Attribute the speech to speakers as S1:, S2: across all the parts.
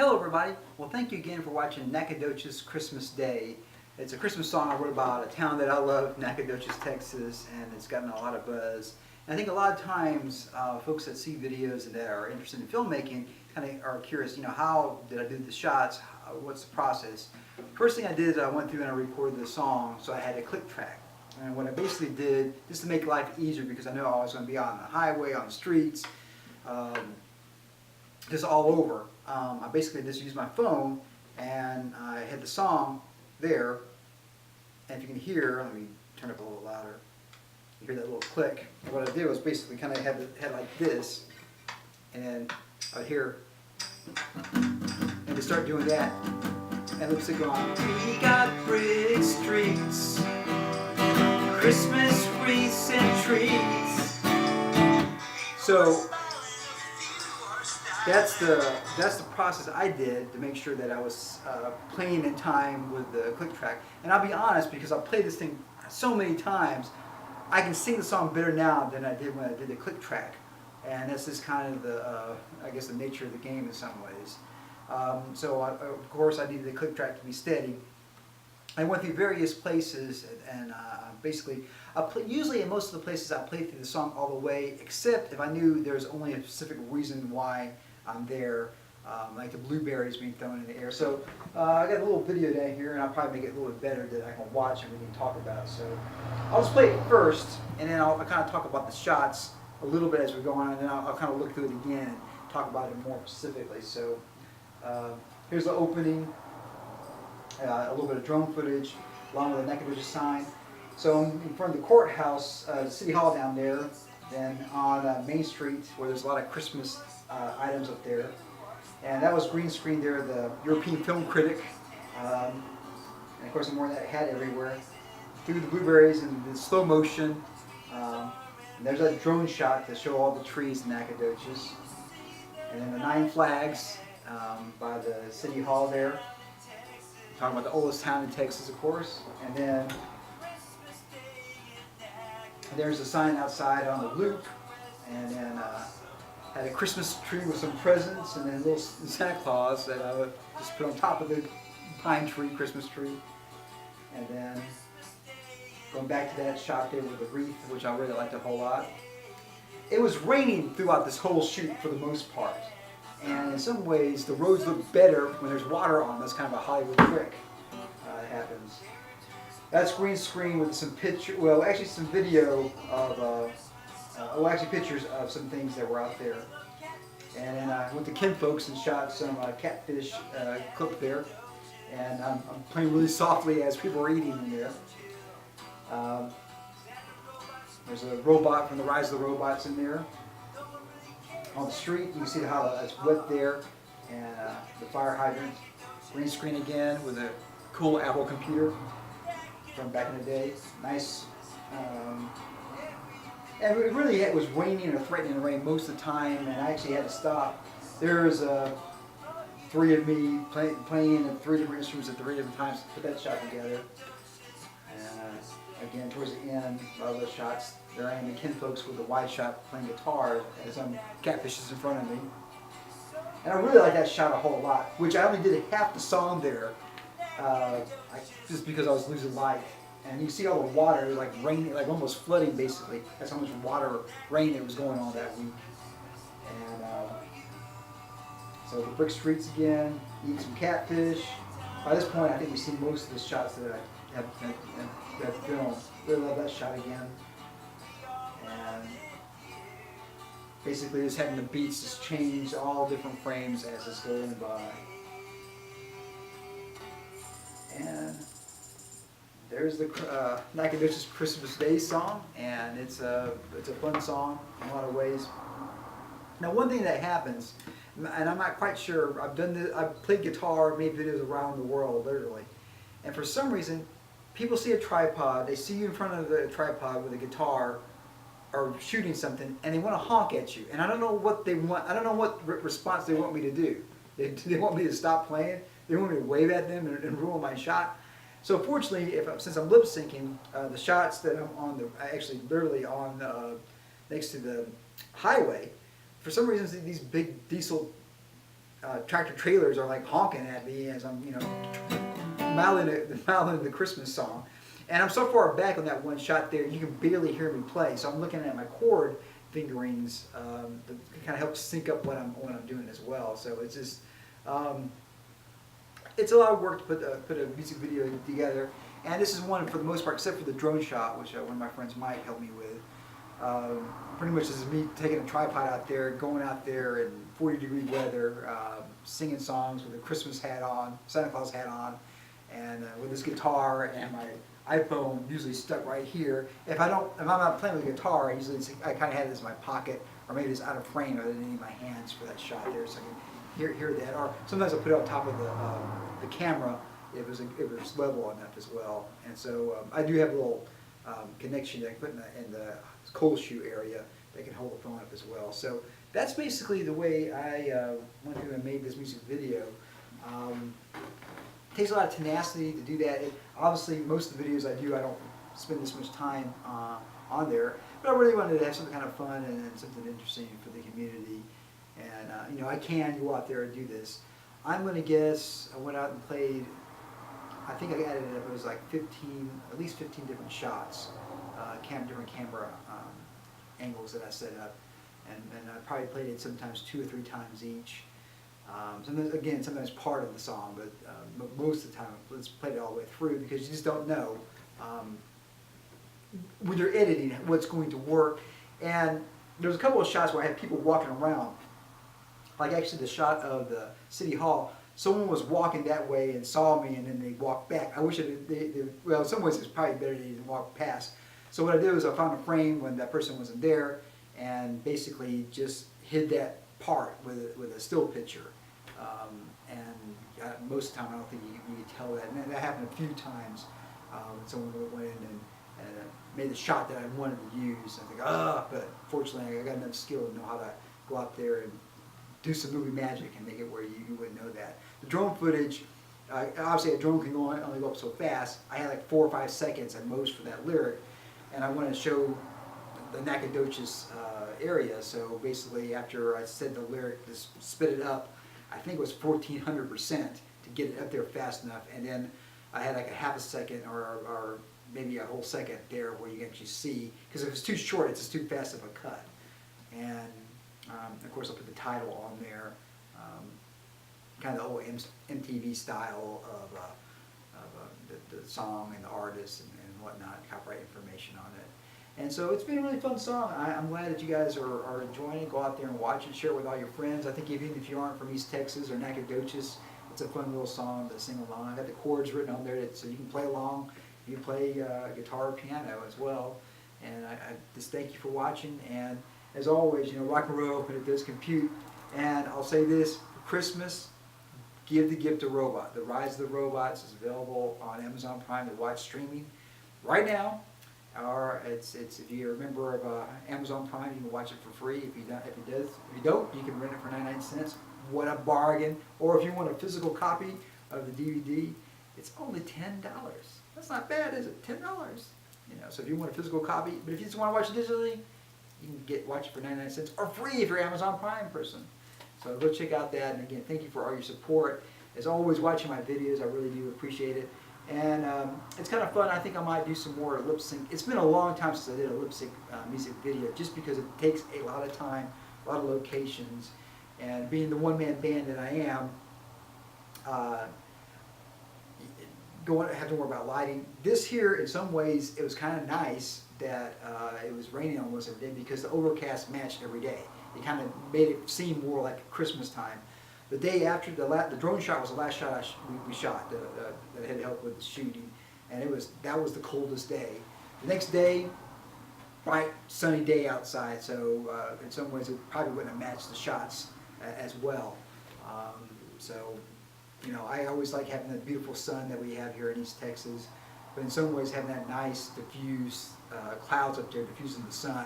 S1: Hello everybody. Well, thank you again for watching Nacogdoches Christmas Day. It's a Christmas song I wrote about a town that I love, Nacogdoches, Texas, and it's gotten a lot of buzz. And I think a lot of times folks that see videos and that are interested in filmmaking kind of are curious, how did I do the shots? What's the process? First thing I did is I went through and I recorded the song, so I had a click track. And what I basically did, just to make life easier, because I know I was going to be on the highway, on the streets, just all over. I basically just used my phone and I had the song there, and if you can hear, let me turn it up a little louder, you hear that little click. And what I did was basically kind of had like this, and I would hear, and to start doing that, and lipstick on. We got brick streets, Christmas wreaths and trees. So that's the process I did to make sure that I was playing in time with the click track. And I'll be honest, because I've played this thing so many times, I can sing the song better now than I did when I did the click track. And this is kind of the, I guess, the nature of the game in some ways. So of course I needed the click track to be steady. I went through various places, and basically, usually in most of the places I played through the song all the way, except if I knew there was only a specific reason why I'm there, like the blueberries being thrown in the air. So I got a little video down here, and I'll probably make it a little bit better that I can watch and we can talk about. So I'll just play it first, and then I'll kind of talk about the shots a little bit as we go on, and then I'll kind of look through it again and talk about it more specifically. So here's the opening. A little bit of drone footage along with a Nacogdoches sign. So I'm in front of the courthouse, City Hall down there, then on Main Street where there's a lot of Christmas items up there. And that was green screen there, the European film critic. And of course I'm wearing that hat everywhere. Through the blueberries and the slow motion. And there's that drone shot to show all the trees in Nacogdoches. And then the 9 flags by the City Hall there. Talking about the oldest town in Texas, of course. And then there's a sign outside on the loop. And then had a Christmas tree with some presents, and then a little Santa Claus that I would just put on top of the pine tree, Christmas tree. And then going back to that shot there with the wreath, which I really liked a whole lot. It was raining throughout this whole shoot for the most part. And in some ways, the roads look better when there's water on them. That's kind of a Hollywood trick that happens. That's green screen with some some video of, pictures of some things that were out there. And then I went to Ken Folks and shot some catfish cooked there. And I'm playing really softly as people are eating in there. There's a robot from the Rise of the Robots in there. On the street, you can see how it's wet there, and the fire hydrant. Green screen again with a cool Apple computer from back in the day. Nice. And it was raining or threatening to rain most of the time, and I actually had to stop. There's 3 of me playing in 3 different instruments at 3 different times to put that shot together. And again, towards the end, a lot of those shots, there I am in Ken Folks with a wide shot playing guitar and some catfishes in front of me. And I really like that shot a whole lot, which I only did half the song there, just because I was losing light. And you see all the water, like raining, like almost flooding basically. That's how much rain that was going on that week. And so the brick streets again, eating some catfish. By this point, I think we've seen most of the shots that I have filmed. Really love that shot again. And basically just having the beats just change all different frames as it's going by. And there's the Nacogdoches Christmas Day song, and it's a fun song in a lot of ways. Now, one thing that happens, and I'm not quite sure, I've played guitar, made videos around the world, literally, and for some reason, people see a tripod, they see you in front of the tripod with a guitar, or shooting something, and they want to honk at you, and I don't know what they want, I don't know what response they want me to do. They want me to stop playing, they want me to wave at them and ruin my shot. So fortunately, since I'm lip syncing, the shots that I'm on actually literally on next to the highway, for some reason these big diesel tractor trailers are like honking at me as I'm, mouthing the Christmas song. And I'm so far back on that one shot there, you can barely hear me play. So I'm looking at my chord fingerings to kind of help sync up what I'm doing as well. So it's just it's a lot of work to put a music video together. And this is one for the most part, except for the drone shot, which one of my friends Mike helped me with. Pretty much this is me taking a tripod out there, going out there in 40-degree weather, singing songs with a Christmas hat on, Santa Claus hat on, and with this guitar and my iPhone usually stuck right here. If I'm not playing with the guitar, I kind of have it as my pocket, or maybe it's out of frame other than need my hands for that shot there, so I can hear that. Or sometimes I put it on top of the camera. It was level enough as well, and so I do have a little connection that I put in the cold shoe area that can hold the phone up as well. So that's basically the way I went through and made this music video. It takes a lot of tenacity to do that. Obviously, most of the videos I do, I don't spend this much time on there, but I really wanted to have something kind of fun and something interesting for the community. And I can go out there and do this. I'm going to guess I went out and played. I think I added it up. It was like at least 15 different shots, different camera angles that I set up, and I probably played it sometimes 2 or 3 times each. Sometimes part of the song, but most of the time, let's play it all the way through because you just don't know when you're editing what's going to work. And there was a couple of shots where I had people walking around, like actually the shot of the City Hall. Someone was walking that way and saw me, and then they walked back. I wish well, in some ways it's probably better they didn't walk past. So what I did was I found a frame when that person wasn't there, and basically just hid that part with a still picture. Most of the time I don't think you could tell that. And that happened a few times when someone went in and made the shot that I wanted to use. And I think, but fortunately I got enough skill to know how to go out there and do some movie magic and make it where you wouldn't know that. The drone footage, obviously a drone can only go up so fast. I had like 4 or 5 seconds at most for that lyric, and I wanted to show the Nacogdoches area. So basically, after I said the lyric, just spit it up. I think it was 1400% to get it up there fast enough, and then I had like a half a second or maybe a whole second there where you can actually see, because if it's too short, it's just too fast of a cut. And of course, I'll put the title on there, kind of the old MTV style of the song and the artist and whatnot, copyright information on it. And so it's been a really fun song. I'm glad that you guys are enjoying it. Go out there and watch it, share it with all your friends. I think even if you aren't from East Texas or Nacogdoches, it's a fun little song to sing along. I got the chords written on there so you can play along. You can play guitar or piano as well. And I just thank you for watching. And as always, rock and roll when it does compute. And I'll say this, for Christmas, give the gift a robot. The Rise of the Robots is available on Amazon Prime to watch streaming right now. Or if you're a member of Amazon Prime, you can watch it for free. If you don't, you can rent it for 99 cents. What a bargain! Or if you want a physical copy of the DVD, it's only $10. That's not bad, is it? $10. So if you want a physical copy, but if you just want to watch it digitally, you can watch it for 99 cents or free if you're an Amazon Prime person. So go check out that. And again, thank you for all your support. As always, watching my videos, I really do appreciate it. And it's kind of fun. I think I might do some more lip sync. It's been a long time since I did a lip sync music video, just because it takes a lot of time, a lot of locations, and being the one-man band that I am, have to worry about lighting. This here, in some ways, it was kind of nice that it was raining almost every day because the overcast matched every day. It kind of made it seem more like Christmas time. The day after, the drone shot was the last shot we shot that had helped with the shooting, and that was the coldest day. The next day, bright sunny day outside, so in some ways it probably wouldn't have matched the shots as well. I always like having the beautiful sun that we have here in East Texas, but in some ways having that nice diffuse clouds up there diffusing the sun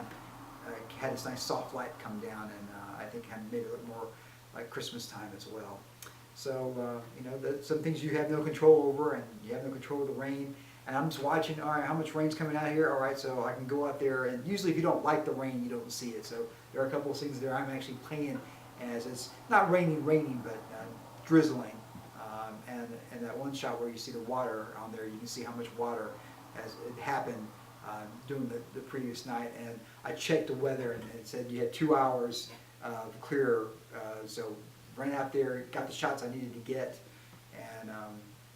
S1: had this nice soft light come down, and I think kind of made it look more like Christmas time as well. So, some things you have no control over, and you have no control of the rain. And I'm just watching, all right, how much rain's coming out here? All right, so I can go out there, and usually if you don't like the rain, you don't see it. So there are a couple of things there I'm actually playing as it's not raining, but drizzling. And that one shot where you see the water on there, you can see how much water as it happened during the previous night. And I checked the weather, and it said you had 2 hours of clear. So ran out there, got the shots I needed to get, and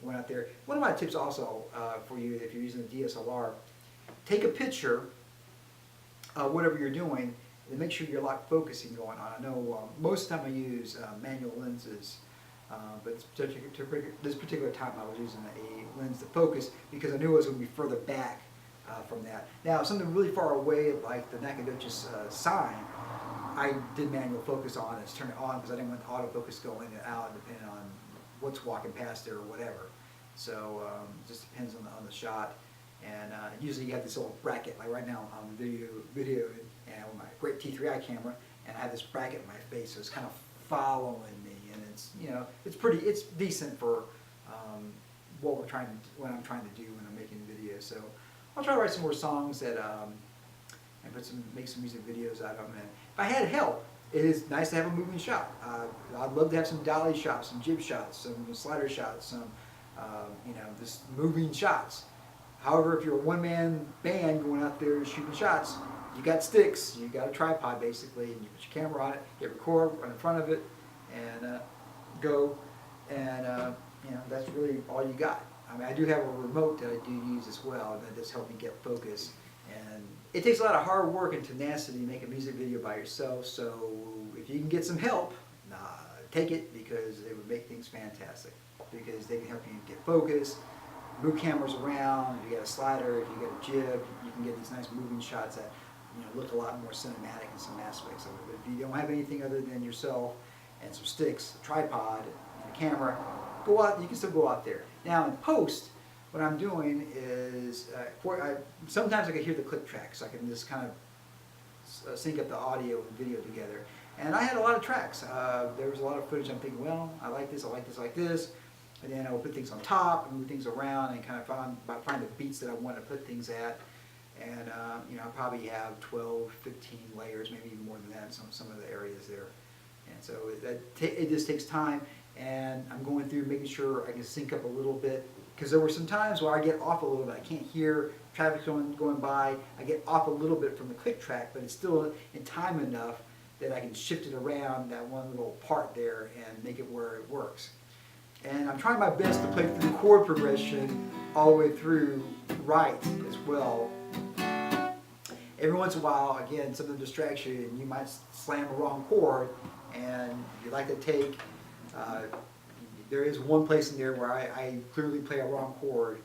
S1: went out there. One of my tips also for you, if you're using a DSLR, take a picture of whatever you're doing and make sure you're lock focusing going on. I know most of the time I use manual lenses, but this particular time I was using a lens to focus because I knew it was going to be further back from that. Now, something really far away, like the Nacogdoches sign, I did manual focus on and turn it on because I didn't want the autofocus to go in and out depending on what's walking past there or whatever. So it just depends on the shot. And usually you have this little bracket, like right now I'm video and with my great T3i camera, and I have this bracket in my face, so it's kind of following me, and it's, you know, it's decent for what I'm trying to do when I'm making videos. So I'll try to write some more songs that and make some music videos out of them. And if I had help, it is nice to have a moving shot. I'd love to have some dolly shots, some jib shots, some slider shots, some you know, just moving shots. However, if you're a one-man band going out there shooting shots, you got sticks, you got a tripod basically, and you put your camera on it, you record right in front of it, and go. And you know, that's really all you got. I mean, I do have a remote that I do use as well, and that does help me get focus. And it takes a lot of hard work and tenacity to make a music video by yourself. So if you can get some help, take it, because it would make things fantastic. Because they can help you get focus, move cameras around. If you got a slider, if you got a jib, you can get these nice moving shots that, you know, look a lot more cinematic in some aspects of it. But if you don't have anything other than yourself and some sticks, a tripod, and a camera, go out. You can still go out there. Now in post, what I'm doing is sometimes I can hear the click track, so I can just kind of sync up the audio and video together. And I had a lot of tracks. There was a lot of footage. I'm thinking, well, I like this, I like this, I like this. And then I would put things on top and move things around and kind of find the beats that I want to put things at. And you know, I probably have 12, 15 layers, maybe even more than that in some of the areas there. And so it just takes time. And I'm going through making sure I can sync up a little bit, because there were some times where I get off a little bit. I can't hear traffic going by. I get off a little bit from the click track, but it's still in time enough that I can shift it around that one little part there and make it where it works. And I'm trying my best to play through chord progression all the way through right as well. Every once in a while, again, something distracts you and you might slam a wrong chord, and if you like to take, there is one place in there where I clearly play a wrong chord,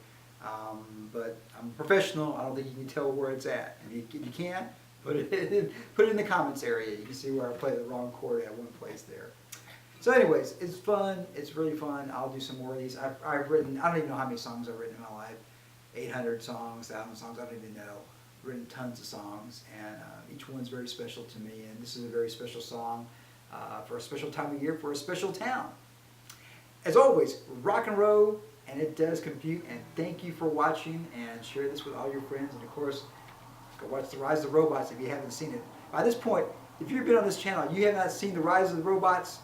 S1: but I'm a professional. I don't think you can tell where it's at. If you can, put it in the comments area. You can see where I play the wrong chord at one place there. So anyways, it's fun. It's really fun. I'll do some more of these. I've written, I don't even know how many songs I've written in my life. 800 songs, 1,000 songs, I don't even know. I've written tons of songs, and each one's very special to me. And this is a very special song for a special time of year, for a special town. As always, rock and roll, and it does compute. And thank you for watching, and share this with all your friends. And of course, go watch The Rise of the Robots if you haven't seen it. By this point, if you've been on this channel, you have not seen The Rise of the Robots,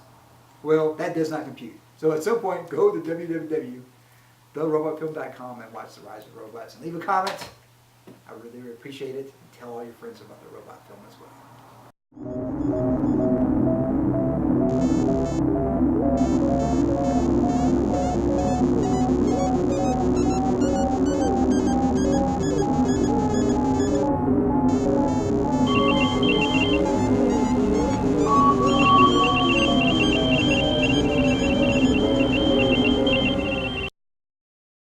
S1: well, that does not compute. So at some point, go to www.therobotfilm.com and watch The Rise of the Robots, and leave a comment. I really appreciate it. And tell all your friends about the robot film as well.